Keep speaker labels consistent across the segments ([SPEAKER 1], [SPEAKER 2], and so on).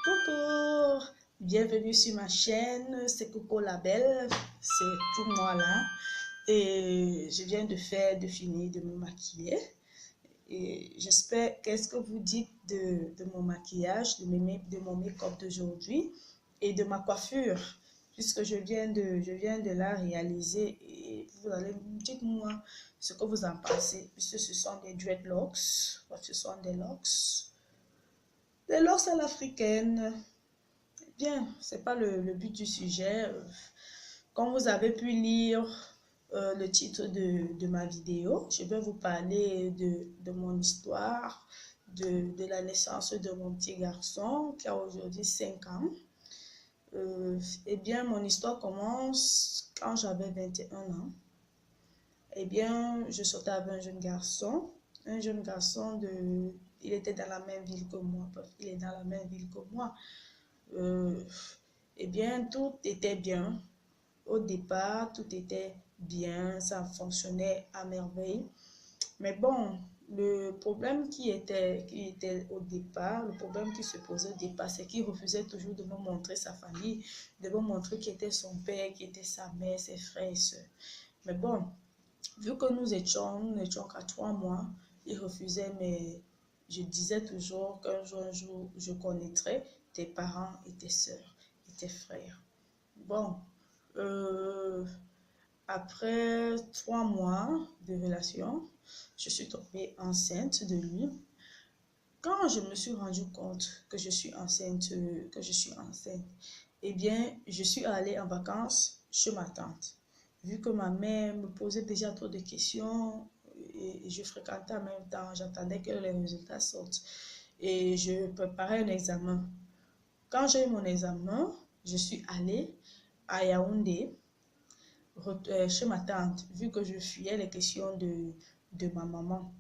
[SPEAKER 1] Coucou, bienvenue sur ma chaîne, c'est Coco la Belle, c'est tout moi là. Et je viens de finir de me maquiller. Et j'espère, qu'est-ce que vous dites de mon maquillage, de mon make-up d'aujourd'hui et de ma coiffure, puisque je viens de la réaliser et vous allez, dites-moi ce que vous en pensez, puisque ce sont des dreadlocks, ce sont des locks à l'africaine. Bien, c'est pas le but du sujet. Comme vous avez pu lire le titre de ma vidéo, je vais vous parler de mon histoire, de la naissance de mon petit garçon qui a aujourd'hui 5 ans. Eh bien, mon histoire commence quand j'avais 21 ans. Eh bien, je sortais avec un jeune garçon il était dans la même ville que moi, il est dans la même ville que moi. Eh bien, tout était bien. Au départ, tout était bien, ça fonctionnait à merveille. Mais bon, le problème qui était au départ, le problème qui se posait au départ, c'est qu'il refusait toujours de me montrer sa famille, de me montrer qui était son père, qui était sa mère, ses frères et sœurs. Mais bon, vu que nous n'étions qu'à 3 mois, il refusait, mais je disais toujours qu'un jour, je connaîtrais tes parents et tes sœurs et tes frères. Bon, après 3 mois de relation, je suis tombée enceinte de lui. Quand je me suis rendu compte que je suis enceinte, eh bien, je suis allée en vacances chez ma tante. Vu que ma mère me posait déjà trop de questions et je fréquentais en même temps, j'attendais que les résultats sortent et je préparais un examen. Quand j'ai eu mon examen, je suis allée à Yaoundé chez ma tante, vu que je fuyais les questions de ma maman.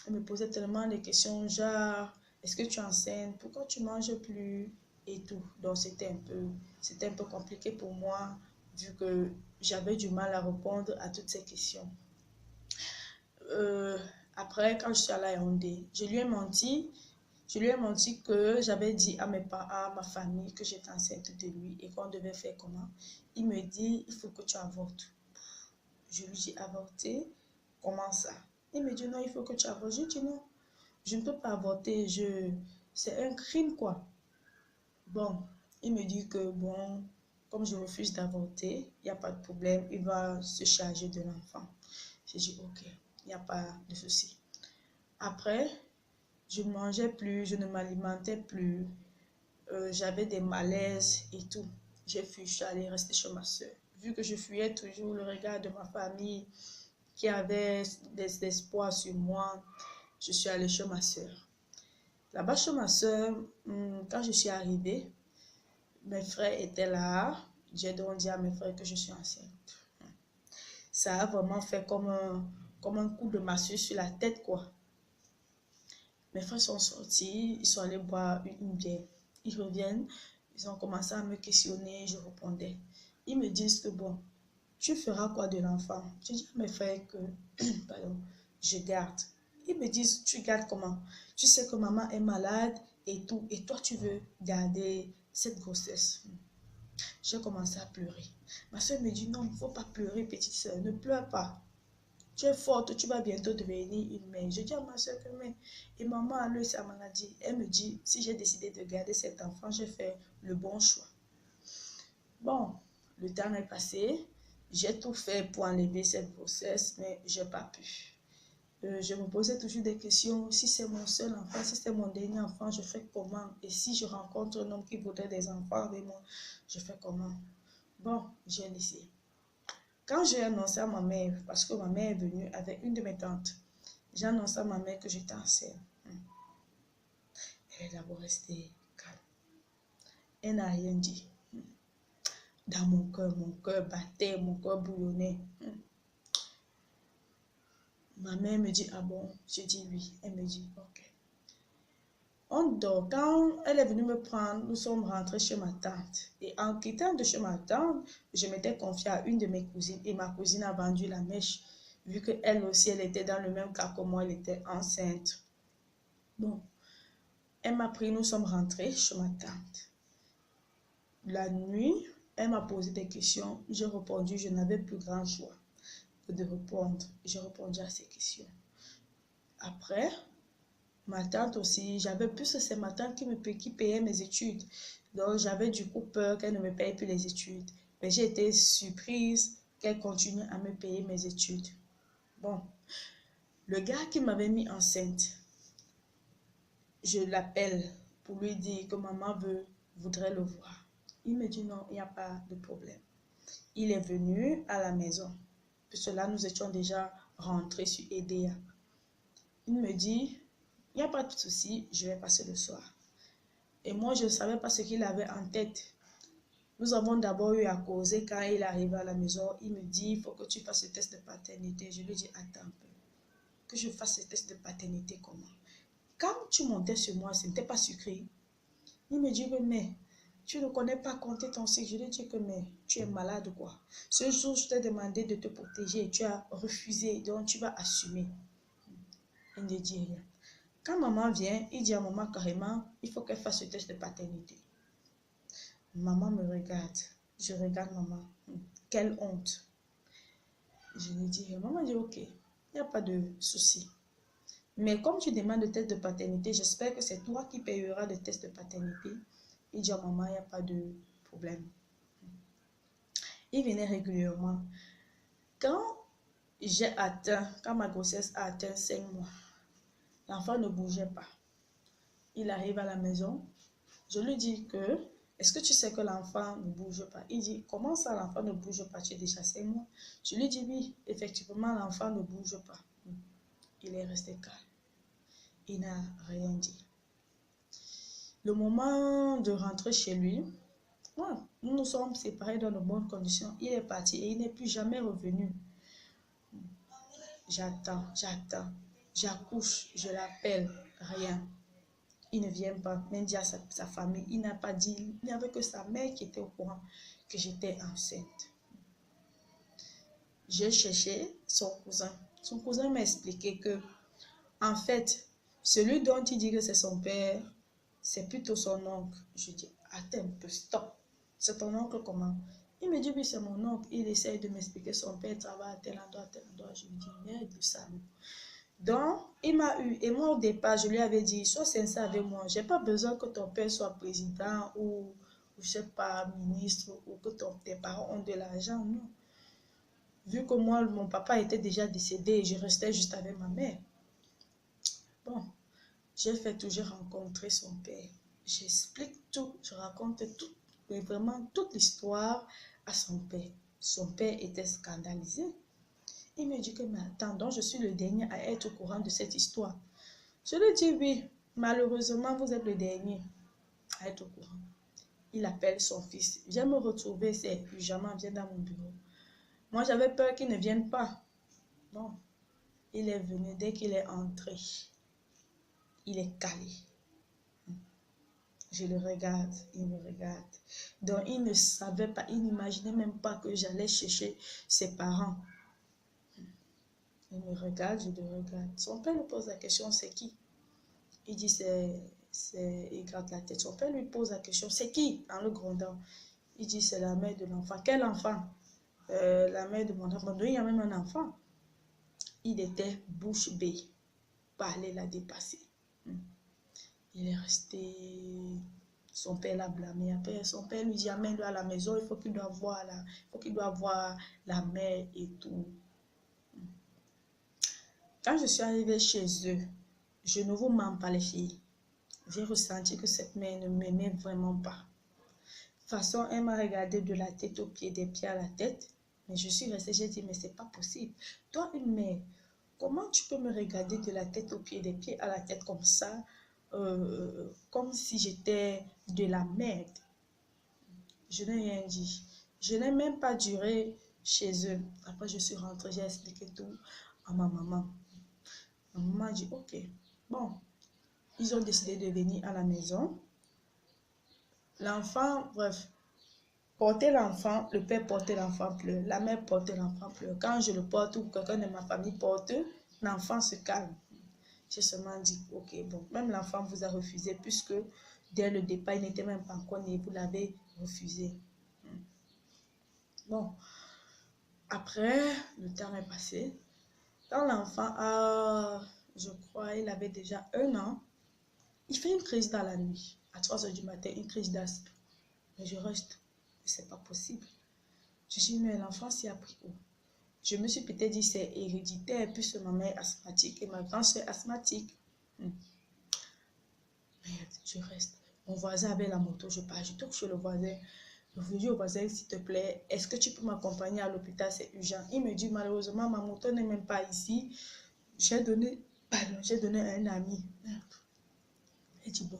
[SPEAKER 1] Elle me posait tellement de questions, genre, est-ce que tu es enceinte? Pourquoi tu manges plus? Et tout. Donc, c'était un peu compliqué pour moi, vu que j'avais du mal à répondre à toutes ces questions. Après, quand je suis allée à Yaoundé, je lui ai menti. Je lui ai menti que j'avais dit à mes parents, à ma famille, que j'étais enceinte de lui et qu'on devait faire comment. Il me dit, il faut que tu avortes. Je lui dis, avorter? Comment ça? Il me dit, non, il faut que tu avortes. Je dis, non, je ne peux pas avorter. C'est un crime, quoi. Bon, il me dit que, bon, comme je refuse d'avorter, il n'y a pas de problème. Il va se charger de l'enfant. J'ai dit, ok, il n'y a pas de souci. Après, je ne mangeais plus, je ne m'alimentais plus. J'avais des malaises et tout. J'ai fui, je suis allée rester chez ma soeur. Vu que je fuyais toujours le regard de ma famille qui avait des espoirs sur moi, je suis allée chez ma soeur. Là-bas chez ma soeur, quand je suis arrivée, mes frères étaient là. J'ai donc dit à mes frères que je suis enceinte. Ça a vraiment fait comme un coup de massue sur la tête, quoi. Mes frères sont sortis, ils sont allés boire une bière. Ils reviennent, ils ont commencé à me questionner, je répondais. Ils me disent que bon, tu feras quoi de l'enfant? Je dis à mes frères que, pardon, je garde. Ils me disent, tu gardes comment? Tu sais que maman est malade et tout, et toi tu veux garder cette grossesse. J'ai commencé à pleurer. Ma soeur me dit, non, il ne faut pas pleurer, petite soeur, ne pleure pas. Tu es forte, tu vas bientôt devenir une mère. Je dis à ma soeur que, mais, et maman a eu sa maladie. Elle me dit, si j'ai décidé de garder cet enfant, j'ai fait le bon choix. Bon, le temps est passé. J'ai tout fait pour enlever cette grossesse, mais je n'ai pas pu. Je me posais toujours des questions. Si c'est mon seul enfant, si c'est mon dernier enfant, je fais comment? Et si je rencontre un homme qui voudrait des enfants avec moi, je fais comment? Bon, j'ai laissé. Quand j'ai annoncé à ma mère, parce que ma mère est venue avec une de mes tantes, j'ai annoncé à ma mère que j'étais enceinte. Elle est d'abord restée calme. Elle n'a rien dit. Dans mon cœur battait, mon cœur bouillonnait. Ma mère me dit, ah bon? Je dis oui. Elle me dit, ok. On dort. Quand elle est venue me prendre, nous sommes rentrés chez ma tante. Et en quittant de chez ma tante, je m'étais confiée à une de mes cousines. Et ma cousine a vendu la mèche, vu qu'elle aussi, elle était dans le même cas que moi, elle était enceinte. Bon, Elle m'a pris, nous sommes rentrés chez ma tante. La nuit, elle m'a posé des questions. J'ai répondu, je n'avais plus grand choix que de répondre. J'ai répondu à ces questions. Après, ma tante aussi, j'avais plus que c'est ma tante qui payait mes études. Donc, j'avais du coup peur qu'elle ne me paye plus les études. Mais j'ai été surprise qu'elle continue à me payer mes études. Bon, le gars qui m'avait mis enceinte, je l'appelle pour lui dire que maman voudrait le voir. Il me dit non, il n'y a pas de problème. Il est venu à la maison. Puisque là, nous étions déjà rentrés sur EDA. Il me dit, il n'y a pas de souci, je vais passer le soir. Et moi, je ne savais pas ce qu'il avait en tête. Nous avons d'abord eu à causer quand il arrive à la maison. Il me dit, il faut que tu fasses le test de paternité. Je lui dis, attends un peu. Que je fasse le test de paternité comment? Quand tu montais sur moi, ce n'était pas sucré. Il me dit, mais tu ne connais pas compter ton cycle. Je lui dis que mais tu es malade ou quoi? Ce jour, je t'ai demandé de te protéger. Tu as refusé, donc tu vas assumer. Il ne dit rien. Quand maman vient, il dit à maman carrément, il faut qu'elle fasse le test de paternité. Maman me regarde. Je regarde maman. Quelle honte. Je lui dis, maman dit ok, il n'y a pas de souci. Mais comme tu demandes le test de paternité, j'espère que c'est toi qui payeras le test de paternité. Il dit à maman, il n'y a pas de problème. Il venait régulièrement. Quand ma grossesse a atteint 5 mois, l'enfant ne bougeait pas. Il arrive à la maison. Je lui dis que, est-ce que tu sais que l'enfant ne bouge pas? Il dit, comment ça l'enfant ne bouge pas? Tu es déjà 5 mois. Je lui dis, oui, effectivement, l'enfant ne bouge pas. Il est resté calme. Il n'a rien dit. Le moment de rentrer chez lui, nous nous sommes séparés dans de bonnes conditions. Il est parti et il n'est plus jamais revenu. J'attends. J'accouche, je l'appelle, rien. Il ne vient pas, même dit à sa famille. Il n'a pas dit, il n'y avait que sa mère qui était au courant que j'étais enceinte. J'ai cherché son cousin. Son cousin m'a expliqué que, en fait, celui dont il dit que c'est son père, c'est plutôt son oncle. Je dis, attends un peu, stop. C'est ton oncle comment? Il me dit, oui, c'est mon oncle. Il essaye de m'expliquer son père travaille à tel endroit, à tel endroit. Je lui dis, merde du salaud. Donc, il m'a eu. Et moi, au départ, je lui avais dit, sois sincère avec moi. Je n'ai pas besoin que ton père soit président ou je sais pas, ministre ou que tes parents ont de l'argent. Non. Vu que moi, mon papa était déjà décédé, je restais juste avec ma mère. Bon, j'ai fait tout, j'ai rencontré son père. J'explique tout, je raconte tout, mais vraiment toute l'histoire à son père. Son père était scandalisé. Il me dit que, mais attends, donc je suis le dernier à être au courant de cette histoire. Je lui dis, oui, malheureusement, vous êtes le dernier à être au courant. Il appelle son fils. Viens me retrouver, c'est urgemment, viens dans mon bureau. Moi, j'avais peur qu'il ne vienne pas. Bon, il est venu. Dès qu'il est entré, il est calé. Je le regarde, il me regarde. Donc, il ne savait pas, il n'imaginait même pas que j'allais chercher ses parents. Il me regarde, je le regarde. Son père lui pose la question, c'est qui? Il dit, il gratte la tête. Son père lui pose la question, c'est qui? En le grondant. Il dit, c'est la mère de l'enfant. Quel enfant? La mère de mon enfant. Il y a même un enfant. Il était bouche bée. Parler l'a dépassé. Il est resté. Son père l'a blâmé. Après, son père lui dit, amène-le à la maison. Il faut qu'il doit voir la mère et tout. Quand je suis arrivée chez eux, je ne vous mens pas les filles. J'ai ressenti que cette mère ne m'aimait vraiment pas. De toute façon, elle m'a regardé de la tête aux pieds, des pieds à la tête. Mais je suis restée, j'ai dit, mais c'est pas possible. Toi, une mère, comment tu peux me regarder de la tête aux pieds, des pieds à la tête comme ça, comme si j'étais de la merde? Je n'ai rien dit. Je n'ai même pas duré chez eux. Après, je suis rentrée, j'ai expliqué tout à ma maman. Ma maman a dit, ok, bon. Ils ont décidé de venir à la maison. L'enfant, bref, porter l'enfant, le père portait l'enfant pleure, la mère portait l'enfant pleure. Quand je le porte ou quelqu'un de ma famille porte, l'enfant se calme. J'ai seulement dit, ok, bon, même l'enfant vous a refusé puisque dès le départ, il n'était même pas encore né, vous l'avez refusé. Bon, après, le temps est passé. Quand l'enfant a, je crois, il avait déjà 1 an, il fait une crise dans la nuit. À 3 h du matin, une crise d'asthme. Mais je reste, c'est pas possible. Je dis, mais l'enfant s'y a pris où? Je me suis peut-être dit, c'est héréditaire, puisque ma mère est asthmatique et ma grand-soeur est asthmatique. Mais je reste. Mon voisin avait la moto, je pars, je toque chez le voisin. Je dis au voisin, s'il te plaît, est-ce que tu peux m'accompagner à l'hôpital, c'est urgent. Il me dit, malheureusement, ma moto n'est même pas ici. J'ai donné à un ami. Il dit, bon,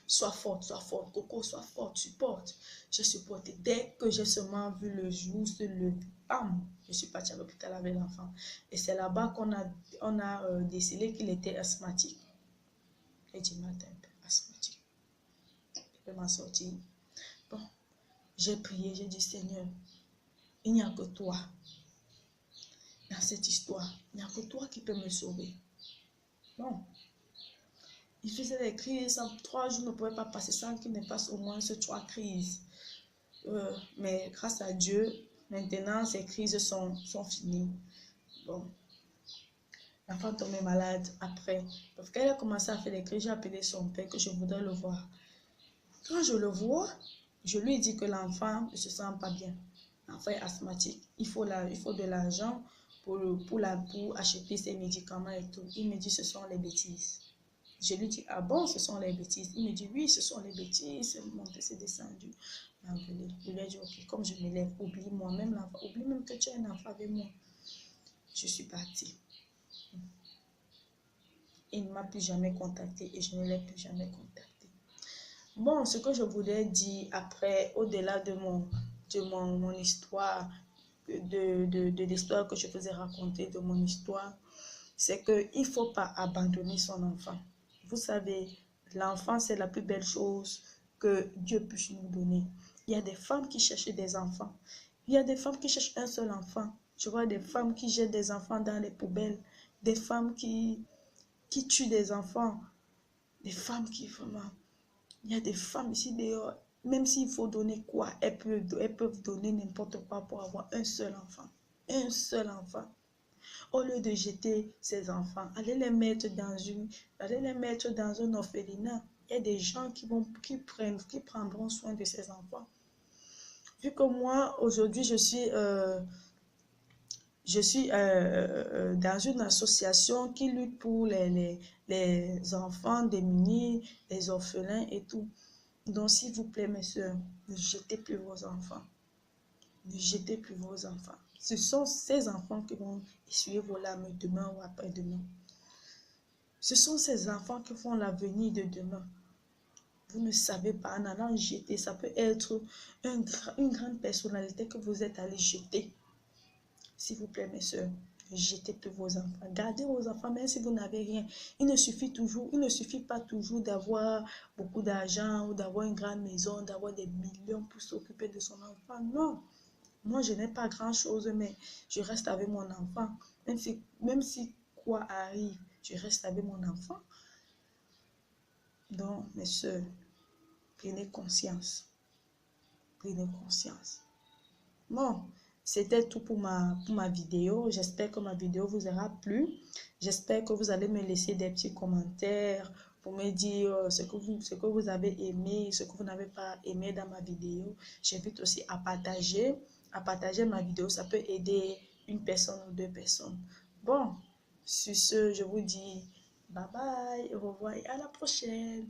[SPEAKER 1] sois forte, Coco, sois forte, supporte. J'ai supporté. Dès que j'ai seulement vu le jour se lever, bam, je suis partie à l'hôpital avec l'enfant. Et c'est là-bas qu'on a décelé qu'il était asthmatique. Et dit, matin, asthmatique. Il peut m'en sortir. Bon, j'ai prié, j'ai dit, Seigneur, il n'y a que toi. Dans cette histoire, il n'y a que toi qui peux me sauver. Bon. Il faisait des crises, 3 jours ne pouvaient pas passer sans qu'il ne passe au moins ces 3 crises. Mais grâce à Dieu, maintenant ces crises sont finies. Bon. L'enfant tombait malade après. Parce qu'elle a commencé à faire des crises, j'ai appelé son père que je voudrais le voir. Quand je le vois, je lui dis que l'enfant ne se sent pas bien. L'enfant est asthmatique. Il faut de l'argent pour acheter ses médicaments et tout. Il me dit ce sont les bêtises. Je lui dis, ah bon, ce sont les bêtises. Il me dit, oui, ce sont les bêtises. C'est monté, c'est descendu. Je lui ai dit, ok, comme je me lève, oublie-moi, même l'enfant, oublie même que tu es un enfant avec moi. Je suis partie. Il ne m'a plus jamais contacté et je ne l'ai plus jamais contacté. Bon, ce que je voulais dire après, au-delà de mon histoire, de l'histoire que je vous ai racontée, de mon histoire, c'est qu'il ne faut pas abandonner son enfant. Vous savez, l'enfant, c'est la plus belle chose que Dieu puisse nous donner. Il y a des femmes qui cherchent des enfants. Il y a des femmes qui cherchent un seul enfant. Je vois des femmes qui jettent des enfants dans les poubelles. Des femmes qui tuent des enfants. Des femmes qui vraiment... Il y a des femmes ici dehors, même s'il faut donner quoi, elles peuvent donner n'importe quoi pour avoir un seul enfant. Un seul enfant. Au lieu de jeter ces enfants, allez les mettre dans un orphelinat. Il y a des gens qui prendront soin de ces enfants. Vu que moi, aujourd'hui, je suis dans une association qui lutte pour les enfants démunis, les orphelins et tout. Donc, s'il vous plaît, mes soeurs, ne jetez plus vos enfants. Ne jetez plus vos enfants. Ce sont ces enfants qui vont essuyer vos larmes demain ou après-demain. Ce sont ces enfants qui font l'avenir de demain. Vous ne savez pas, en allant jeter, ça peut être une grande personnalité que vous êtes allé jeter. S'il vous plaît, mes soeurs, ne jetez plus vos enfants. Gardez vos enfants, même si vous n'avez rien. Il ne suffit pas toujours d'avoir beaucoup d'argent ou d'avoir une grande maison, d'avoir des millions pour s'occuper de son enfant. Non. Moi, je n'ai pas grand-chose, mais je reste avec mon enfant. Même si quoi arrive, je reste avec mon enfant. Donc, mes soeurs, prenez conscience. Prenez conscience. Bon, c'était tout pour ma vidéo. J'espère que ma vidéo vous aura plu. J'espère que vous allez me laisser des petits commentaires pour me dire ce que vous avez aimé, ce que vous n'avez pas aimé dans ma vidéo. J'invite aussi à partager ma vidéo. Ça peut aider une personne ou 2 personnes. Bon, sur ce, je vous dis bye bye, au revoir et à la prochaine.